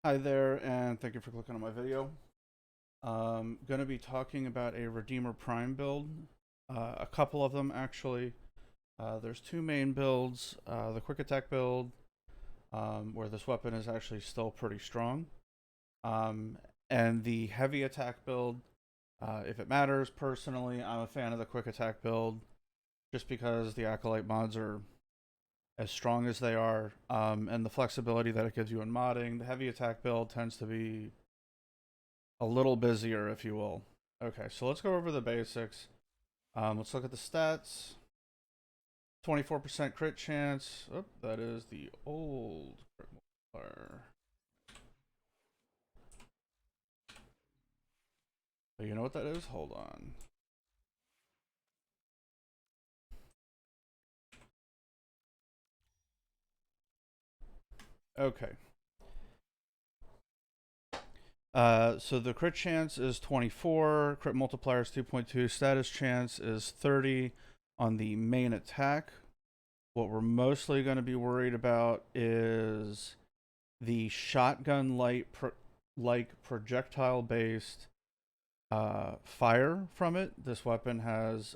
Hi there, and thank you for clicking on my video. Going to be talking about a Redeemer Prime build. A couple of them, actually. There's two main builds. The Quick Attack build, where this weapon is actually still pretty strong. Um, and the Heavy Attack build, if it matters, personally, I'm a fan of the Quick Attack build, just because the Acolyte mods are as strong as they are, and the flexibility that it gives you in modding. The Heavy Attack build tends to be a little busier, if you will. Okay, so let's go over the basics. Let's look at the stats. 24% crit chance. Oh, that is the old crit multiplier. But you know what that is? Hold on. Okay. So the crit chance is 24, crit multiplier is 2.2, status chance is 30 on the main attack. What we're mostly going to be worried about is the shotgun like projectile based fire from it. This weapon has,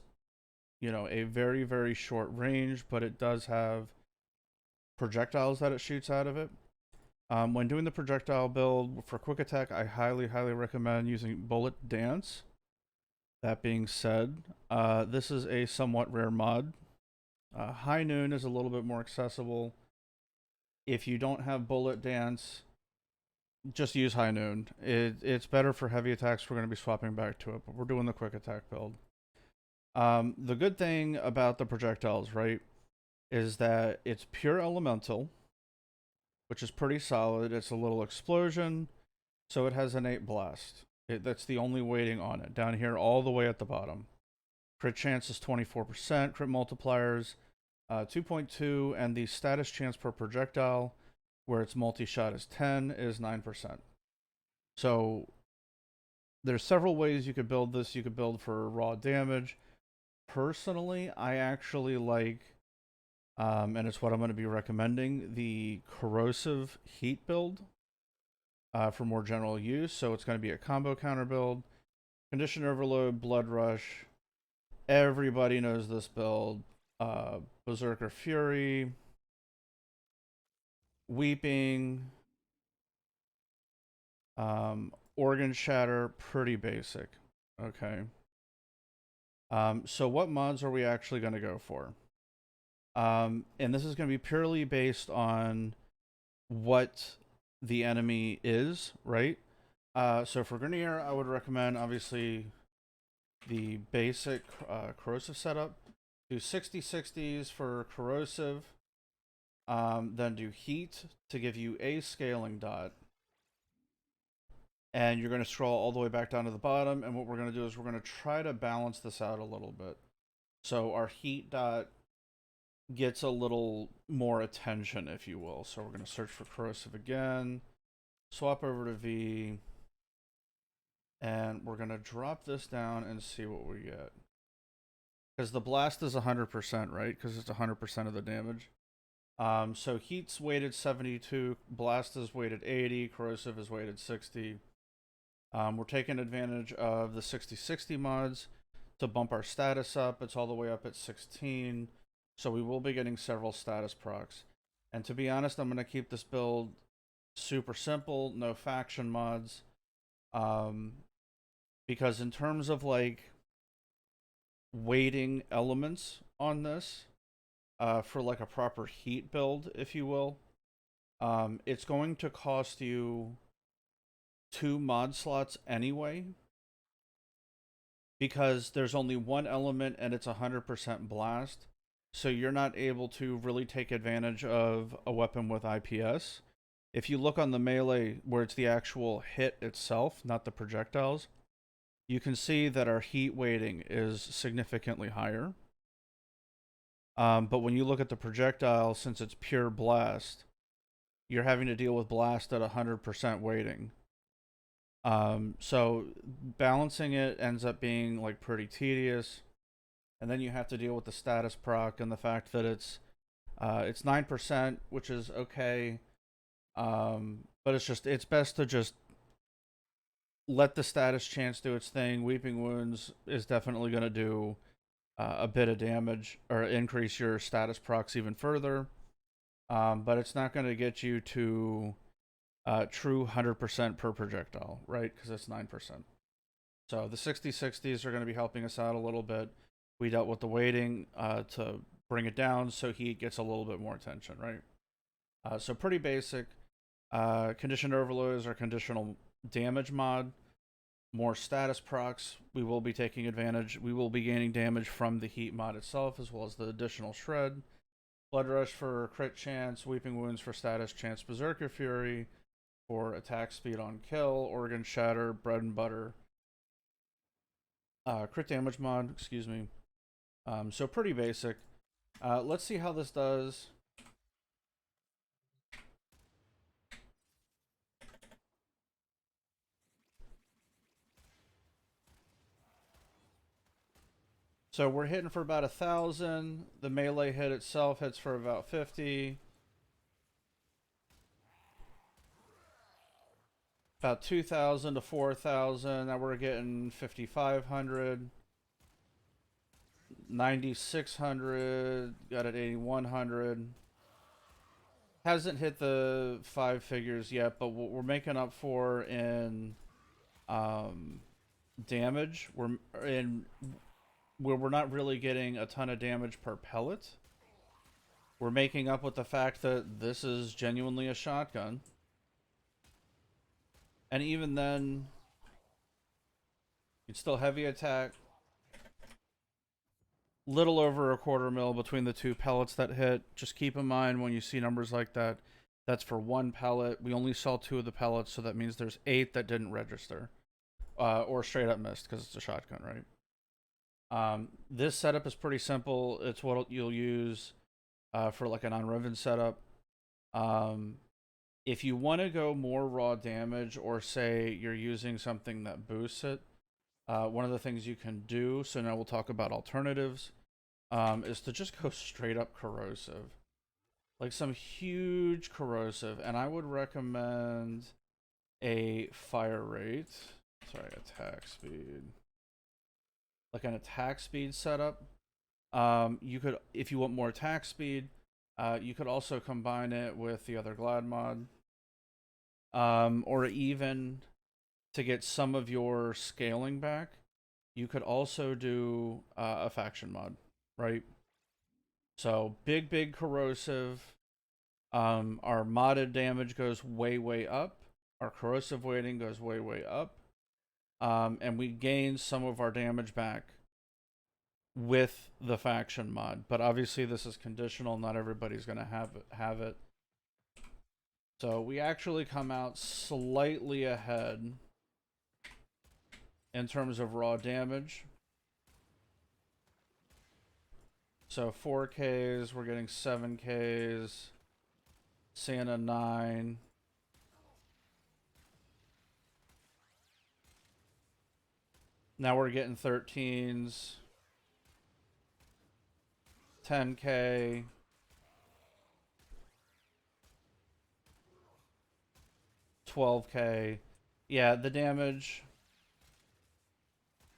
a very, very short range, but it does have projectiles that it shoots out of it. When doing the projectile build for quick attack, I highly, highly recommend using Bullet Dance. That being said, this is a somewhat rare mod. High Noon is a little bit more accessible. If you don't have Bullet Dance, just use High Noon. It's better for heavy attacks. We're going to be swapping back to it, but we're doing the quick attack build. The good thing about the projectiles, right, is that it's pure elemental, which is pretty solid. It's a little explosion, so it has innate blast. That's the only weighting on it. Down here, all the way at the bottom. Crit chance is 24%. Crit multipliers, 2.2, and the status chance per projectile, where its multi-shot is 10, is 9%. So there's several ways you could build this. You could build for raw damage. Personally, I actually like, and it's what I'm going to be recommending, the corrosive heat build for more general use. So it's going to be a combo counter build. Condition overload, blood rush. Everybody knows this build. Berserker Fury, Weeping, Organ Shatter, pretty basic. Okay. So what mods are we actually going to go for? And this is going to be purely based on what the enemy is, right? So for Grenier, I would recommend, obviously, the basic corrosive setup. Do 60/60s for corrosive. Then do heat to give you a scaling dot. And you're going to scroll all the way back down to the bottom. And what we're going to do is we're going to try to balance this out a little bit. So our heat dot gets a little more attention, if you will. So we're going to search for corrosive again, swap over to V, and we're going to drop this down and see what we get. Because the blast is 100%, right? Because it's 100% of the damage. So heat's weighted 72, blast is weighted 80, corrosive is weighted 60. We're taking advantage of the 60/60 mods to bump our status up. It's all the way up at 16. So we will be getting several status procs. And to be honest, I'm going to keep this build super simple, no faction mods. Because in terms of like weighting elements on this, for like a proper heat build, if you will, it's going to cost you 2 mod slots anyway, because there's only one element and it's 100% blast. So you're not able to really take advantage of a weapon with IPS. If you look on the melee where it's the actual hit itself, not the projectiles, you can see that our heat weighting is significantly higher. But when you look at the projectile, since it's pure blast, you're having to deal with blast at 100% weighting. So balancing it ends up being like pretty tedious. And then you have to deal with the status proc and the fact that it's 9%, which is okay. But it's best to just let the status chance do its thing. Weeping Wounds is definitely going to do a bit of damage or increase your status procs even further. But it's not going to get you to true 100% per projectile, right? Because it's 9%. So the 60/60s are going to be helping us out a little bit. We dealt with the weighting to bring it down so he gets a little bit more attention, right? So pretty basic. Conditioned Overload is our conditional damage mod. More status procs. We will be taking advantage. We will be gaining damage from the heat mod itself, as well as the additional shred. Blood Rush for crit chance. Weeping Wounds for status chance. Berserker Fury for attack speed on kill. Organ Shatter. Bread and Butter. Crit damage mod. Excuse me. So pretty basic. Let's see how this does. So we're hitting for about 1,000. The melee hit itself hits for about 50. About 2,000 to 4,000. Now we're getting 5,500. 9,600. Got it 8,100. Hasn't hit the 5 figures yet, but what we're making up for in damage, where we're not really getting a ton of damage per pellet. We're making up with the fact that this is genuinely a shotgun. And even then, it's still heavy attack. Little over a 1/4 mil between the 2 pellets that hit. Just keep in mind when you see numbers like that, that's for 1 pellet. We only saw 2 of the pellets, so that means there's 8 that didn't register. Or straight up missed because it's a shotgun, right? This setup is pretty simple. It's what you'll use for like an on-Riven setup. If you want to go more raw damage, or say you're using something that boosts it, one of the things you can do, so now we'll talk about alternatives, is to just go straight up corrosive. Like some huge corrosive. And I would recommend a fire rate. Sorry, attack speed. Like an attack speed setup. You could, if you want more attack speed, you could also combine it with the other Glad mod. Or even to get some of your scaling back, you could also do a faction mod, right? So big corrosive. Our modded damage goes way up. Our corrosive weighting goes way up. And we gain some of our damage back with the faction mod. But obviously this is conditional. Not everybody's going to have it. So we actually come out slightly ahead in terms of raw damage. So 4Ks, we're getting 7Ks. Santa 9. Now we're getting 13s. 10K. 12K. Yeah, the damage.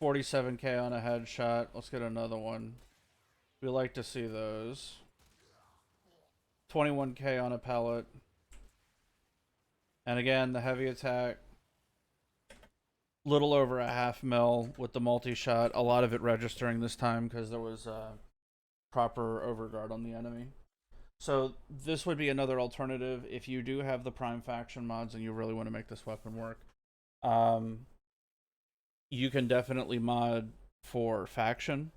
47K on a headshot. Let's get another one. We like to see those. 21K on a pellet. And again, the heavy attack. Little over a 1/2 mil with the multi-shot. A lot of it registering this time because there was proper overguard on the enemy. So this would be another alternative if you do have the Prime Faction mods and you really want to make this weapon work. You can definitely mod for Faction.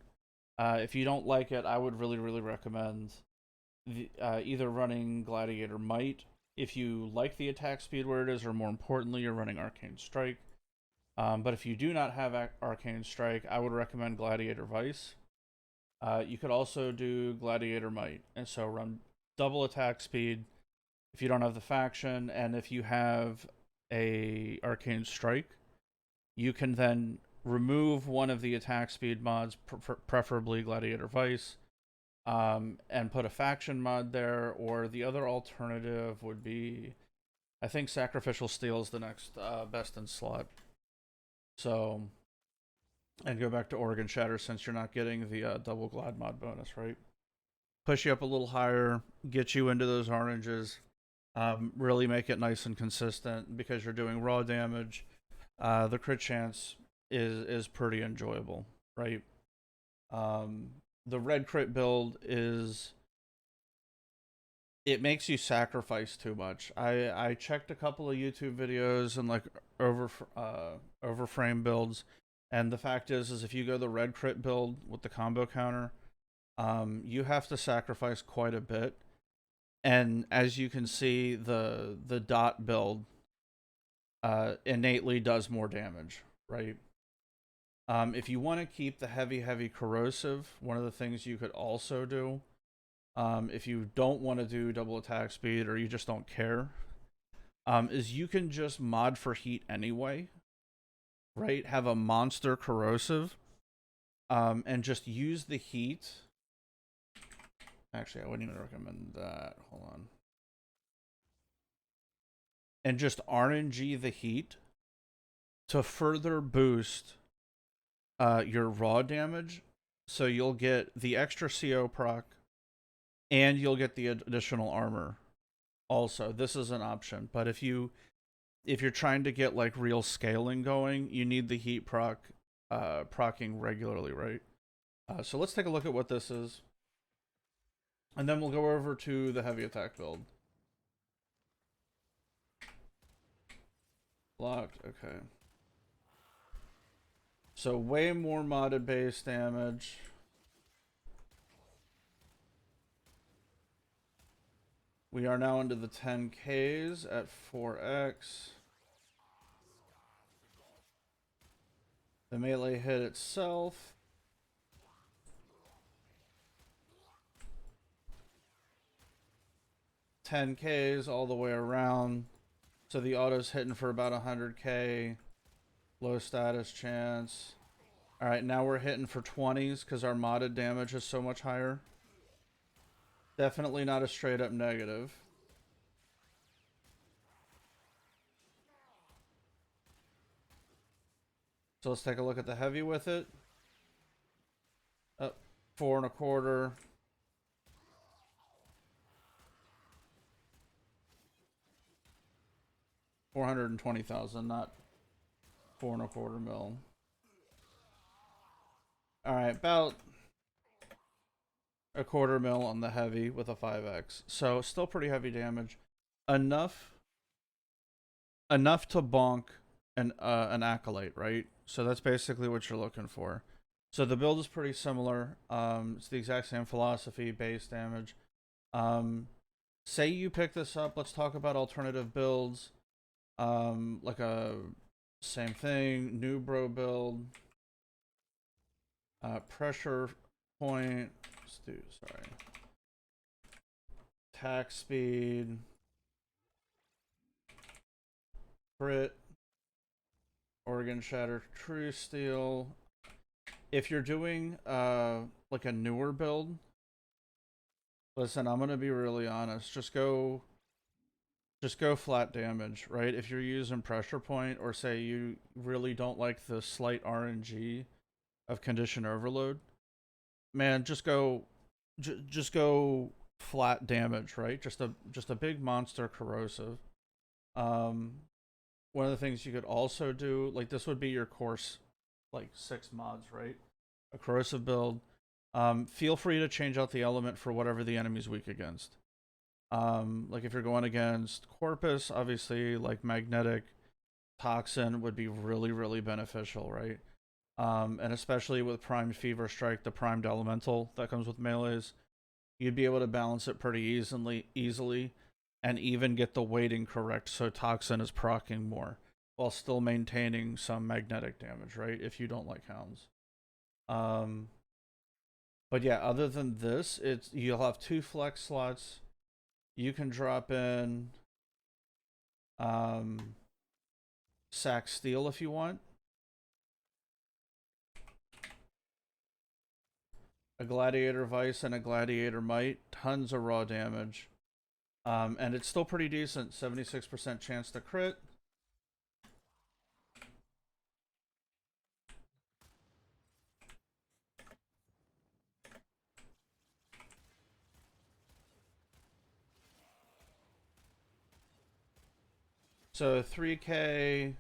If you don't like it, I would really recommend either running Gladiator Might if you like the attack speed where it is, or more importantly, you're running Arcane Strike. But if you do not have Arcane Strike, I would recommend Gladiator Vice. You could also do Gladiator Might, and so run double attack speed if you don't have the faction, and if you have a Arcane Strike, you can then remove one of the attack speed mods, preferably Gladiator Vice, and put a faction mod there. Or the other alternative would be I think Sacrificial Steel is the next best in slot. So, and go back to Organ Shatter since you're not getting the double Glad mod bonus, right? Push you up a little higher, get you into those oranges, really make it nice and consistent because you're doing raw damage. The crit chance is pretty enjoyable, right? The red crit build is, it makes you sacrifice too much. I checked a couple of YouTube videos and like overframe builds, and the fact is if you go the red crit build with the combo counter, you have to sacrifice quite a bit. And as you can see, the dot build innately does more damage, right? If you want to keep the heavy corrosive, one of the things you could also do, if you don't want to do double attack speed or you just don't care, is you can just mod for heat anyway, right? Have a monster corrosive, and just use the heat. Actually, I wouldn't even recommend that. Hold on. And just RNG the heat to further boost your raw damage. So you'll get the extra CO proc and you'll get the additional armor. Also, this is an option, but if you're trying to get like real scaling going, you need the heat procking regularly, right? So let's take a look at what this is, and then we'll go over to the heavy attack build. Locked, okay. So way more modded base damage. We are now into the 10Ks at 4x. The melee hit itself. $10Ks all the way around. So the auto's hitting for about 100K. Low status chance. Alright, now we're hitting for 20s because our modded damage is so much higher. Definitely not a straight up negative. So let's take a look at the heavy with it. Up 4 1/4. $420,000, not 4 1/4 mil. Alright, about a 1/4 mil on the heavy with a 5x. So still pretty heavy damage. Enough to bonk an acolyte, right? So that's basically what you're looking for. So the build is pretty similar. It's the exact same philosophy, base damage. Say you pick this up, let's talk about alternative builds. Like a same thing, new bro build. Pressure point. Let's do, sorry. Attack speed. Crit. Organ Shatter, True Steel. If you're doing like a newer build, listen, I'm gonna be really honest. Just go flat damage, right? If you're using pressure point, or say you really don't like the slight RNG of condition overload, man, just go flat damage, right? Just a big monster corrosive. One of the things you could also do, like this would be your course, like 6 mods, right? A corrosive build. Feel free to change out the element for whatever the enemy's weak against. Like if you're going against Corpus, obviously like magnetic, toxin would be really beneficial, right? And especially with primed fever strike, the primed elemental that comes with melees, you'd be able to balance it pretty easily, and even get the weighting correct so toxin is proccing more while still maintaining some magnetic damage, right? If you don't like hounds. But yeah, other than this, you'll have 2 flex slots. You can drop in sack steel if you want. A gladiator vice and a gladiator might. Tons of raw damage. And it's still pretty decent, 76% chance to crit. So 3K,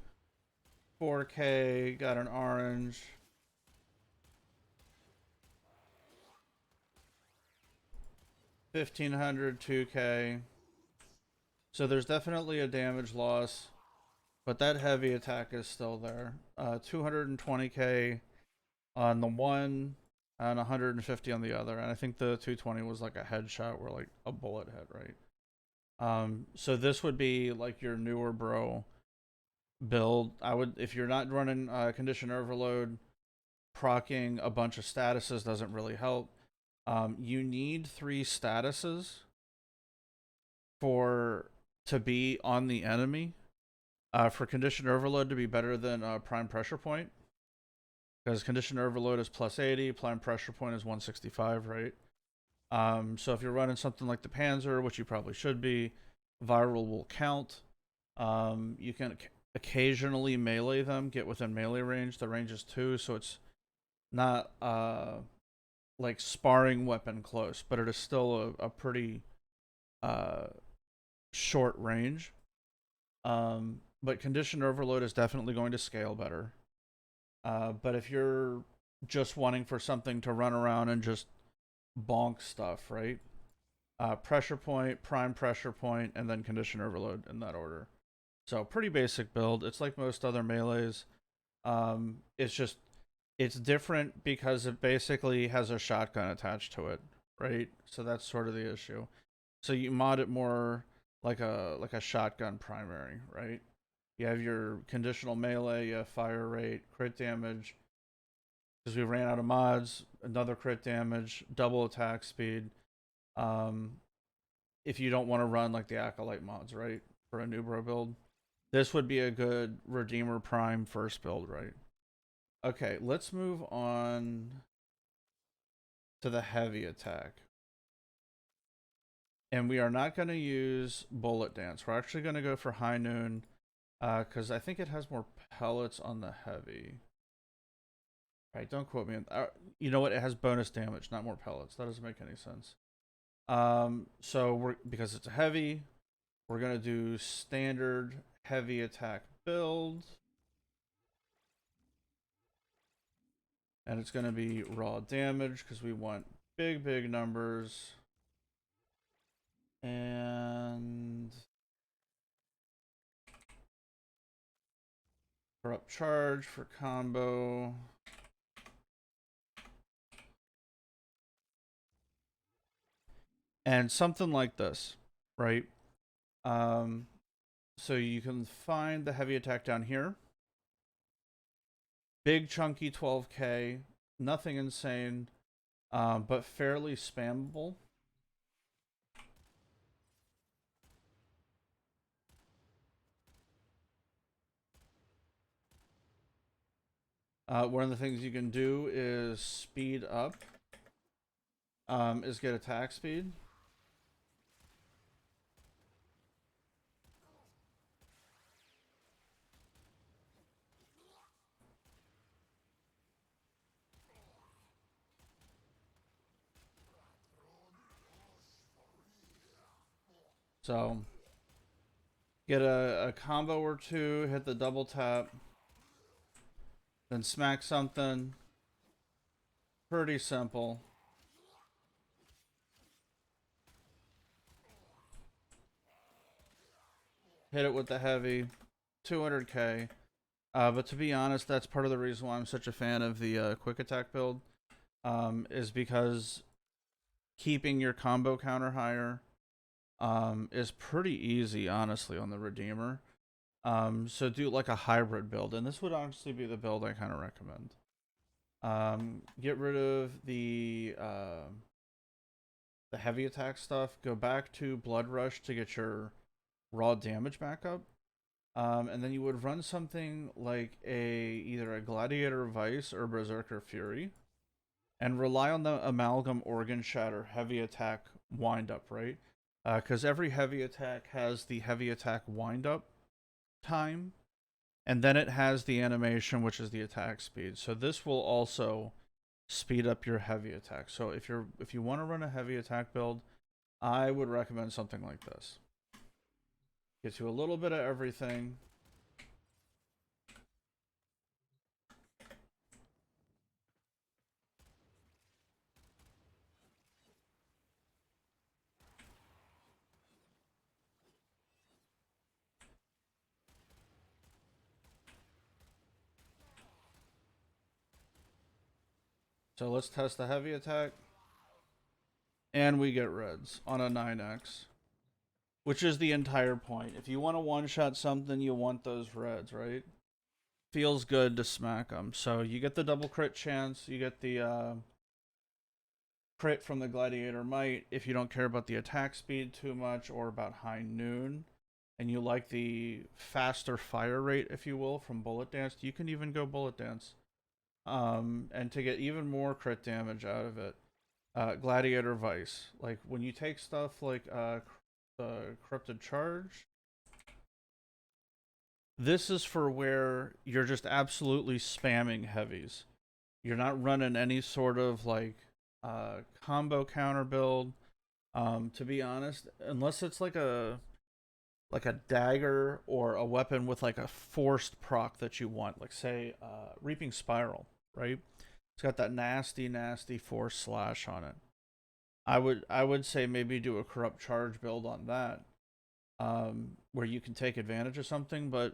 4K, got an orange. 1500, 2K. So there's definitely a damage loss, but that heavy attack is still there. 220K on the one and 150 on the other. And I think the 220 was like a headshot or like a bullet hit, right? So this would be like your newer bro build. I would, if you're not running condition overload, proccing a bunch of statuses doesn't really help. You need 3 statuses for to be on the enemy. For condition overload to be better than prime pressure point, because condition overload is plus 80, prime pressure point is 165, right? So if you're running something like the Panzer, which you probably should be, viral will count. You can occasionally melee them, get within melee range. The range is 2, so it's not like sparring weapon close, but it is still a pretty short range. But condition overload is definitely going to scale better. But if you're just wanting for something to run around and just bonk stuff, right? Pressure point, prime pressure point, and then condition overload in that order. So pretty basic build. It's like most other melees. It's just it's different because it basically has a shotgun attached to it, right? So that's sort of the issue. So you mod it more like a shotgun primary, right? You have your conditional melee, you have fire rate, crit damage. Because we ran out of mods, another crit damage, double attack speed. Um, if you don't want to run like the acolyte mods, right, for a new bro build, this would be a good Redeemer Prime first build, right? Okay, let's move on to the heavy attack. And we are not going to use Bullet Dance. We're actually going to go for High Noon because I think it has more pellets on the heavy. Right, don't quote me. You know what? It has bonus damage, not more pellets. That doesn't make any sense. So we're because it's a heavy, we're gonna do standard heavy attack build, and it's gonna be raw damage because we want big numbers, and corrupt charge for combo. And something like this, right? So you can find the heavy attack down here. Big chunky 12K, nothing insane, but fairly spammable. One of the things you can do is speed up, is get attack speed. So get a combo or two, hit the double tap, then smack something. Pretty simple. Hit it with the heavy, 200k. But to be honest, that's part of the reason why I'm such a fan of the quick attack build, is because keeping your combo counter higher is pretty easy, honestly, on the Redeemer. So do like a hybrid build, and this would honestly be the build I kind of recommend. Get rid of the heavy attack stuff. Go back to Blood Rush to get your raw damage back up. And then you would run something like either a Gladiator Vice or Berserker Fury, and rely on the Amalgam Organ Shatter heavy attack wind up, right? because every heavy attack has the heavy attack wind up time, and then it has the animation, which is the attack speed. So this will also speed up your heavy attack. So if you want to run a heavy attack build, I would recommend something like this. Gets you a little bit of everything. So let's test the heavy attack. And we get reds on a 9x. Which is the entire point. If you want to one-shot something, you want those reds, right? Feels good to smack them. So you get the double crit chance. You get the crit from the Gladiator Might if you don't care about the attack speed too much or about high noon. And you like the faster fire rate, if you will, from Bullet Dance. You can even go Bullet Dance. And to get even more crit damage out of it, Gladiator Vice. Like, when you take stuff like the Corrupted Charge, this is for where you're just absolutely spamming heavies. You're not running any sort of, like, combo counter build. To be honest, unless it's like a dagger or a weapon with like a forced proc that you want, like say Reaping Spiral, right? It's got that nasty force slash on it. I would say maybe do a Corrupt Charge build on that, where you can take advantage of something, but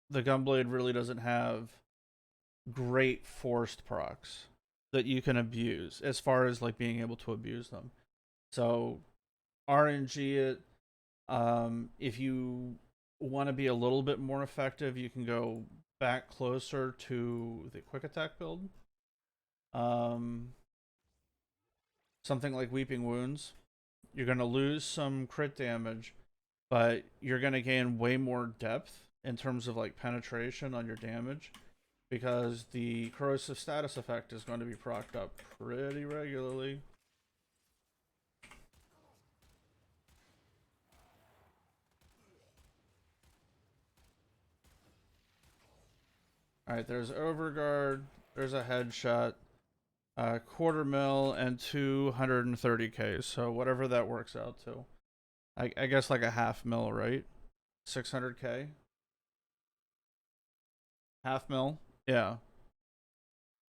the Gunblade really doesn't have great forced procs that you can abuse as far as like being able to abuse them. So RNG it. If you want to be a little bit more effective, you can go back closer to the quick attack build. Something like Weeping Wounds. You're going to lose some crit damage, but you're going to gain way more depth in terms of like penetration on your damage, because the corrosive status effect is going to be procced up pretty regularly. Alright, there's Overguard, there's a headshot, quarter mil, and 230k, so whatever that works out to. I guess like a half mil, right? 600k? Half mil? Yeah.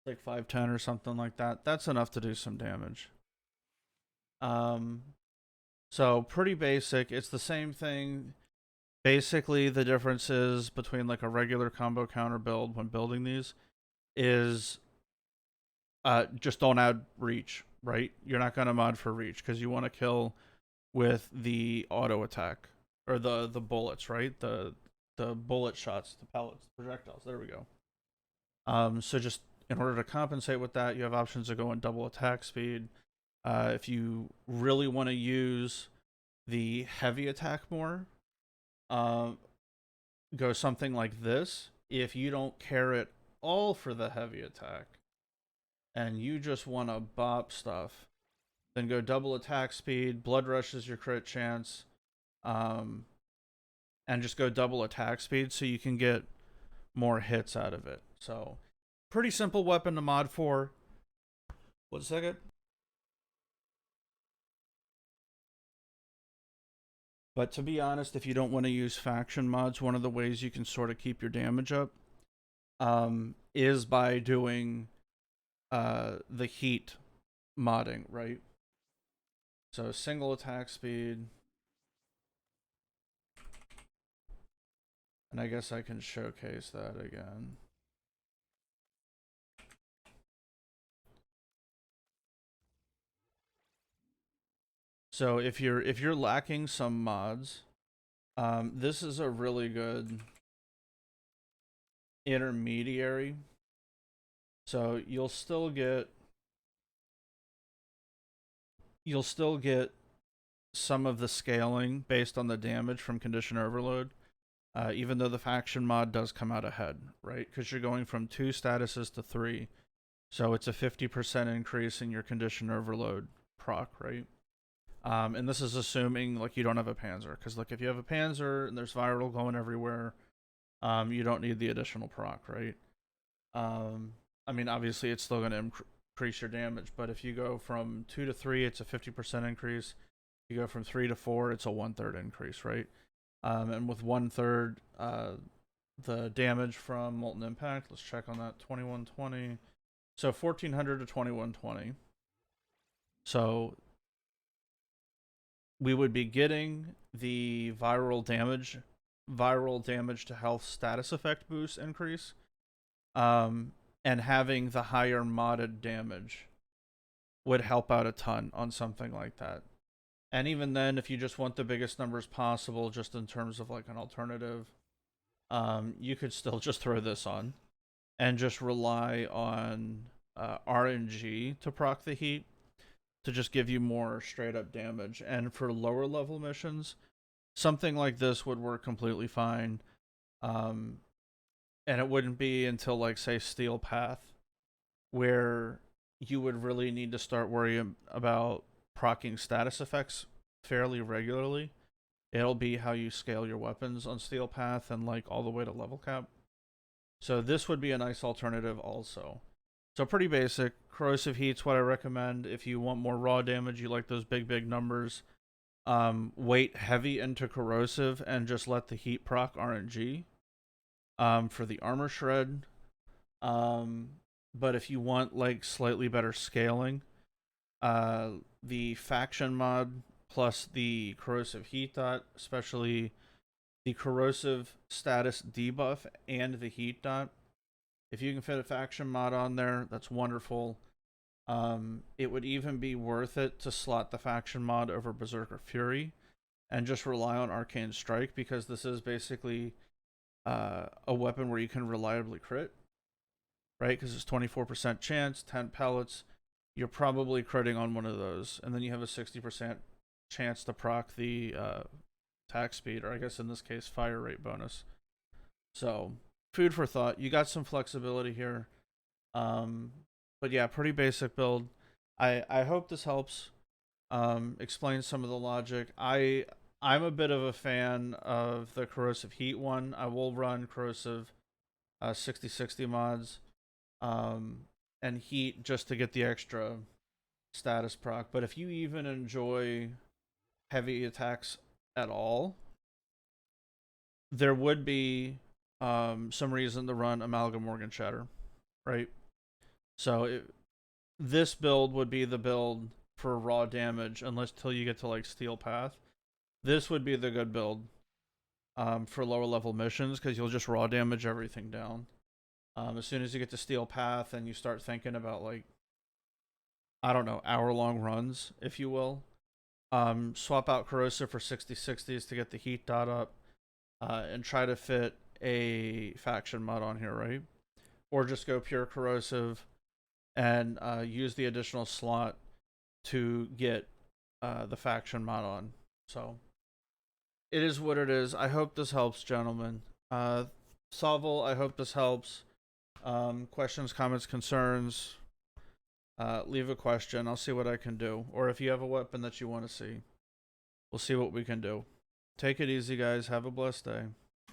Like 510 or something like that. That's enough to do some damage. So pretty basic. It's the same thing. Basically, the difference is between like a regular combo counter build when building these is just don't add reach, right? You're not going to mod for reach because you want to kill with the auto attack or the bullets, right? The bullet shots, the pellets, projectiles. There we go. So just in order to compensate with that, you have options to go in double attack speed. If you really want to use the heavy attack more, go something like this. If you don't care at all for the heavy attack and you just want to bop stuff, then go double attack speed. Blood Rush is your crit chance, and just go double attack speed so you can get more hits out of it. So pretty simple weapon to mod for. One second. But to be honest, if you don't want to use faction mods, one of the ways you can sort of keep your damage up is by doing the heat modding, right? So single attack speed. And I guess I can showcase that again. So if you're lacking some mods, this is a really good intermediary. So you'll still get some of the scaling based on the damage from Condition Overload, even though the faction mod does come out ahead, right? Because you're going from 2 statuses to 3, so it's a 50% increase in your Condition Overload proc, right? And this is assuming like you don't have a Panzer, because like if you have a Panzer and there's viral going everywhere, you don't need the additional proc, right? I mean, obviously it's still going to increase your damage, but if you go from 2 to 3, it's a 50% increase. If you go from 3 to 4, it's a 1/3 increase, right? And with 1/3, the damage from Molten Impact, let's check on that, 2120. So 1400 to 2120. So we would be getting the viral damage to health status effect boost increase, and having the higher modded damage would help out a ton on something like that. And even then, if you just want the biggest numbers possible, just in terms of like an alternative, you could still just throw this on and just rely on RNG to proc the heat to just give you more straight up damage. And for lower level missions, something like this would work completely fine. And it wouldn't be until like say Steel Path where you would really need to start worrying about proccing status effects fairly regularly. It'll be how you scale your weapons on Steel Path and like all the way to level cap. So this would be a nice alternative also. So pretty basic. Corrosive Heat's what I recommend. If you want more raw damage, you like those big numbers, weight heavy into corrosive and just let the heat proc RNG. For the armor shred. But if you want like slightly better scaling, the faction mod plus the corrosive heat dot, especially the corrosive status debuff and the heat dot. If you can fit a faction mod on there, that's wonderful. It would even be worth it to slot the faction mod over Berserker Fury and just rely on Arcane Strike, because this is basically a weapon where you can reliably crit, right? Because it's 24% chance, 10 pellets. You're probably critting on one of those, and then you have a 60% chance to proc the attack speed, or I guess in this case, fire rate bonus. So, food for thought. You got some flexibility here. But yeah, pretty basic build. I hope this helps explain some of the logic. I'm a bit of a fan of the corrosive heat one. I will run corrosive 60/60 mods and heat just to get the extra status proc. But if you even enjoy heavy attacks at all, there would be some reason to run Amalgam Organ Shatter, right? So this build would be the build for raw damage, unless till you get to like Steel Path. This would be the good build for lower level missions, because you'll just raw damage everything down. As soon as you get to Steel Path and you start thinking about like, I don't know, hour-long runs, if you will, swap out Corrosive for 60/60s to get the heat dot up, and try to fit a faction mod on here, right? Or just go pure Corrosive and use the additional slot to get the faction mod on. So it is what it is. I hope this helps, gentlemen. SOVL, I hope this helps. Questions, comments, concerns, leave a question. I'll see what I can do. Or if you have a weapon that you want to see, we'll see what we can do. Take it easy, guys. Have a blessed day.